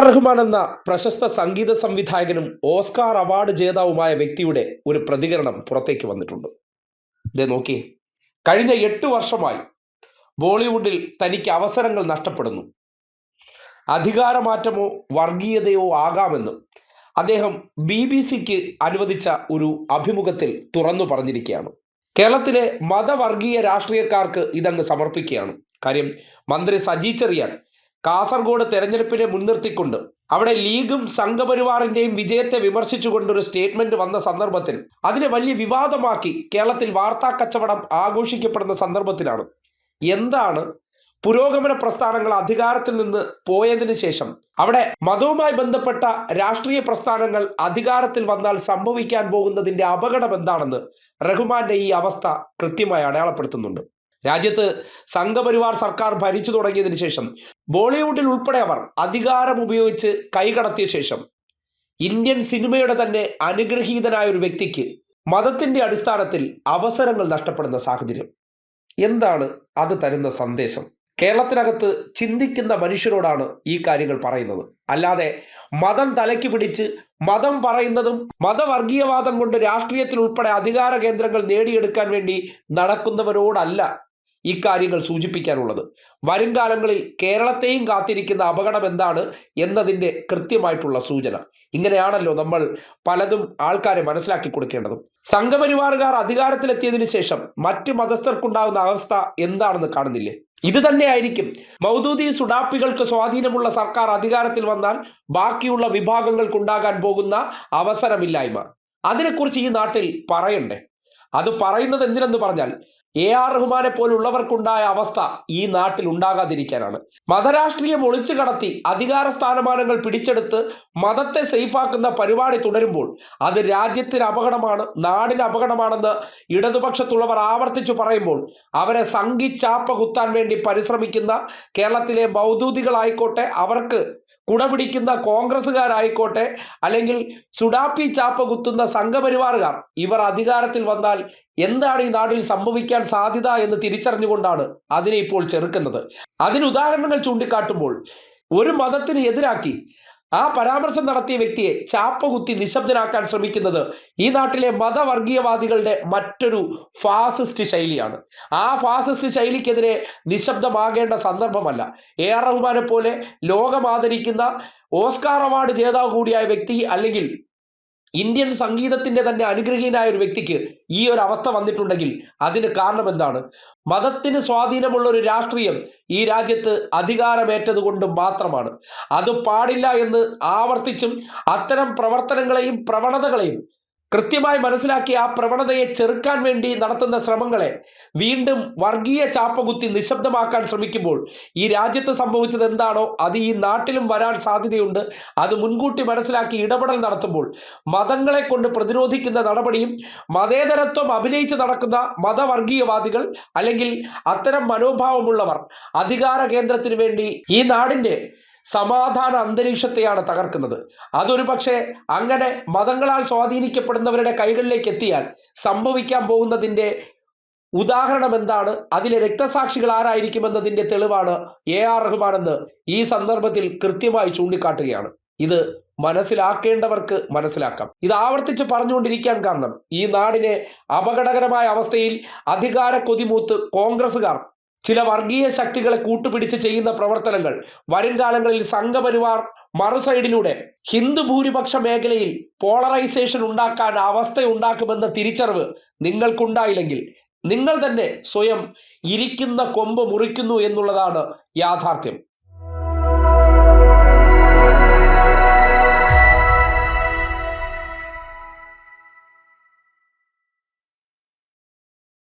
റഹ്മാൻ എന്ന പ്രശസ്ത സംഗീത സംവിധായകനും ഓസ്കാർ അവാർഡ് ജേതാവുമായ വ്യക്തിയുടെ ഒരു പ്രതികരണം പുറത്തേക്ക് വന്നിട്ടുണ്ട്. ഇതേ നോക്കി, കഴിഞ്ഞ 8 വർഷമായി ബോളിവുഡിൽ തനിക്ക് അവസരങ്ങൾ നഷ്ടപ്പെടുന്നു. അധികാരമാറ്റമോ വർഗീയതയോ ആകാമെന്ന് അദ്ദേഹം BBC-ക്ക് അനുവദിച്ച ഒരു അഭിമുഖത്തിൽ തുറന്നു പറഞ്ഞിരിക്കുകയാണ്. കേരളത്തിലെ മതവർഗീയ രാഷ്ട്രീയക്കാർക്ക് ഇതങ്ങ് സമർപ്പിക്കുകയാണ്. കാര്യം, മന്ത്രി സജി ചെറിയാൻ കാസർഗോഡ് തെരഞ്ഞെടുപ്പിനെ മുൻനിർത്തിക്കൊണ്ട് അവിടെ ലീഗും സംഘപരിവാറിന്റെയും വിജയത്തെ വിമർശിച്ചുകൊണ്ടൊരു സ്റ്റേറ്റ്മെന്റ് വന്ന സന്ദർഭത്തിൽ അതിനെ വലിയ വിവാദമാക്കി കേരളത്തിൽ വാർത്താ കച്ചവടം ആഘോഷിക്കപ്പെടുന്ന സന്ദർഭത്തിലാണ് എന്താണ് പുരോഗമന പ്രസ്ഥാനങ്ങൾ അധികാരത്തിൽ നിന്ന് പോയതിനു ശേഷം അവിടെ മതവുമായി ബന്ധപ്പെട്ട രാഷ്ട്രീയ പ്രസ്ഥാനങ്ങൾ അധികാരത്തിൽ വന്നാൽ സംഭവിക്കാൻ പോകുന്നതിന്റെ അപകടം എന്താണെന്ന് റഹ്മാന്റെ ഈ അവസ്ഥ കൃത്യമായി അടയാളപ്പെടുത്തുന്നുണ്ട്. രാജ്യത്ത് സംഘപരിവാർ സർക്കാർ ഭരിച്ചു തുടങ്ങിയതിനു ശേഷം ബോളിവുഡിൽ ഉൾപ്പെടെ അവർ അധികാരം ഉപയോഗിച്ച് കൈകടത്തിയ ശേഷം ഇന്ത്യൻ സിനിമയുടെ തന്നെ അനുഗ്രഹീതനായ ഒരു വ്യക്തിക്ക് മതത്തിന്റെ അടിസ്ഥാനത്തിൽ അവസരങ്ങൾ നഷ്ടപ്പെടുന്ന സാഹചര്യം. എന്താണ് അത് തരുന്ന സന്ദേശം? കേരളത്തിനകത്ത് ചിന്തിക്കുന്ന മനുഷ്യരോടാണ് ഈ കാര്യങ്ങൾ പറയുന്നത്. അല്ലാതെ മതം തലയ്ക്ക് പിടിച്ച് മതം പറയുന്നതും മതവർഗീയവാദം കൊണ്ട് രാഷ്ട്രീയത്തിൽ ഉൾപ്പെടെ അധികാര കേന്ദ്രങ്ങൾ നേടിയെടുക്കാൻ വേണ്ടി നടക്കുന്നവരോടല്ല ഈ കാര്യങ്ങൾ സൂചിപ്പിക്കാനുള്ളത്. വരും കാലങ്ങളിൽ കേരളത്തെയും കാത്തിരിക്കുന്ന അപകടം എന്താണ് എന്നതിൻ്റെ കൃത്യമായിട്ടുള്ള സൂചന. ഇങ്ങനെയാണല്ലോ നമ്മൾ പലതും ആൾക്കാരെ മനസ്സിലാക്കി കൊടുക്കേണ്ടതും. സംഘപരിവാറുകാർ അധികാരത്തിലെത്തിയതിനു ശേഷം മറ്റ് മതസ്ഥർക്കുണ്ടാകുന്ന അവസ്ഥ എന്താണെന്ന് കാണുന്നില്ലേ? ഇത് തന്നെയായിരിക്കും മൗദൂദി സുഡാപ്പികൾക്ക് സ്വാധീനമുള്ള സർക്കാർ അധികാരത്തിൽ വന്നാൽ ബാക്കിയുള്ള വിഭാഗങ്ങൾക്കുണ്ടാകാൻ പോകുന്ന അവസരമില്ലായ്മ. അതിനെക്കുറിച്ച് ഈ നാട്ടിൽ പറയണ്ടേ? അത് പറയുന്നത് എന്തിനെന്ന് പറഞ്ഞാൽ റഹ്മാനെ പോലുള്ളവർക്കുണ്ടായ അവസ്ഥ ഈ നാട്ടിൽ ഉണ്ടാകാതിരിക്കാനാണ്. മതരാഷ്ട്രീയം ഒളിച്ചു കടത്തി അധികാര സ്ഥാനമാനങ്ങൾ പിടിച്ചെടുത്ത് മതത്തെ സേഫാക്കുന്ന പരിപാടി തുടരുമ്പോൾ അത് രാജ്യത്തിന് അപകടമാണ്, നാടിന് അപകടമാണെന്ന് ഇടതുപക്ഷത്തുള്ളവർ ആവർത്തിച്ചു പറയുമ്പോൾ അവരെ സംഘിച്ചാപ്പ കുത്താൻ വേണ്ടി പരിശ്രമിക്കുന്ന കേരളത്തിലെ മൗദൂദികളായിക്കോട്ടെ, അവർക്ക് കുടപിടിക്കുന്ന കോൺഗ്രസ്സുകാരായിക്കോട്ടെ, അല്ലെങ്കിൽ സുഡാപ്പി ചാപ്പ കുത്തുന്ന സംഘപരിവാറുകാർ, ഇവർ അധികാരത്തിൽ വന്നാൽ എന്താണ് ഈ നാട്ടിൽ സംഭവിക്കാൻ സാധ്യത എന്ന് തിരിച്ചറിഞ്ഞുകൊണ്ടാണ് അതിനെ ഇപ്പോൾ ചെറുക്കുന്നത്. അതിന് ഉദാഹരണങ്ങൾ ചൂണ്ടിക്കാട്ടുമ്പോൾ ഒരു മതത്തിന് എതിരാക്കി ആ പരാമർശം നടത്തിയ വ്യക്തിയെ ചാപ്പകുത്തി നിശബ്ദനാക്കാൻ ശ്രമിക്കുന്നത് ഈ നാട്ടിലെ മതവർഗീയവാദികളുടെ മറ്റൊരു ഫാസിസ്റ്റ് ശൈലിയാണ്. ആ ഫാസിസ്റ്റ് ശൈലിക്കെതിരെ നിശബ്ദമാകേണ്ട സന്ദർഭമല്ല. റഹ്മാനെ പോലെ ലോകം ആദരിക്കുന്ന ഓസ്കാർ അവാർഡ് ജേതാവ് കൂടിയായ വ്യക്തി, അല്ലെങ്കിൽ ഇന്ത്യൻ സംഗീതത്തിന്റെ തന്നെ അനുഗ്രഹീനായ ഒരു വ്യക്തിക്ക് ഈ ഒരു അവസ്ഥ വന്നിട്ടുണ്ടെങ്കിൽ അതിന് കാരണം എന്താണ്? മതത്തിന് സ്വാധീനമുള്ള ഒരു രാഷ്ട്രീയം ഈ രാജ്യത്ത് അധികാരമേറ്റത് കൊണ്ട് മാത്രമാണ്. അത് പാടില്ല എന്ന് ആവർത്തിച്ചും അത്തരം പ്രവർത്തനങ്ങളെയും പ്രവണതകളെയും കൃത്യമായി മനസ്സിലാക്കി ആ പ്രവണതയെ ചെറുക്കാൻ വേണ്ടി നടത്തുന്ന ശ്രമങ്ങളെ വീണ്ടും വർഗീയ ചാപ്പകുത്തി നിശബ്ദമാക്കാൻ ശ്രമിക്കുമ്പോൾ ഈ രാജ്യത്ത് സംഭവിച്ചത് എന്താണോ അത് ഈ നാട്ടിലും വരാൻ സാധ്യതയുണ്ട്. അത് മുൻകൂട്ടി മനസ്സിലാക്കി ഇടപെടൽ നടത്തുമ്പോൾ മതങ്ങളെ കൊണ്ട് പ്രതിരോധിക്കുന്ന നടപടിയും മതേതരത്വം അഭിനയിച്ച് നടക്കുന്ന മതവർഗീയവാദികൾ അല്ലെങ്കിൽ അത്തരം മനോഭാവമുള്ളവർ അധികാര കേന്ദ്രത്തിന് വേണ്ടി ഈ നാടിൻ്റെ സമാധാന അന്തരീക്ഷത്തെയാണ് തകർക്കുന്നത്. അതൊരു പക്ഷേ അങ്ങനെ മതങ്ങളാൽ സ്വാധീനിക്കപ്പെടുന്നവരുടെ കൈകളിലേക്ക് എത്തിയാൽ സംഭവിക്കാൻ പോകുന്നതിൻ്റെ ഉദാഹരണം എന്താണ്, അതിലെ രക്തസാക്ഷികൾ ആരായിരിക്കുമെന്നതിൻ്റെ തെളിവാണ് റഹ്മാൻ എന്ന് ഈ സന്ദർഭത്തിൽ കൃത്യമായി ചൂണ്ടിക്കാട്ടുകയാണ്. ഇത് മനസ്സിലാക്കേണ്ടവർക്ക് മനസ്സിലാക്കാം. ഇത് ആവർത്തിച്ച് പറഞ്ഞുകൊണ്ടിരിക്കാൻ കാരണം ഈ നാടിനെ അപകടകരമായ അവസ്ഥയിൽ അധികാര കൊതിമൂത്ത് കോൺഗ്രസ്സുകാർ ചില വർഗീയ ശക്തികളെ കൂട്ടുപിടിച്ച് ചെയ്യുന്ന പ്രവർത്തനങ്ങൾ വരും കാലങ്ങളിൽ സംഘപരിവാർ മറുസൈഡിലൂടെ ഹിന്ദു ഭൂരിപക്ഷ മേഖലയിൽ പോളറൈസേഷൻ ഉണ്ടാക്കാൻ അവസ്ഥയുണ്ടാക്കുമെന്ന തിരിച്ചറിവ് നിങ്ങൾക്കുണ്ടായില്ലെങ്കിൽ നിങ്ങൾ തന്നെ സ്വയം ഇരിക്കുന്ന കൊമ്പ് മുറിക്കുന്നു എന്നുള്ളതാണ് യാഥാർത്ഥ്യം.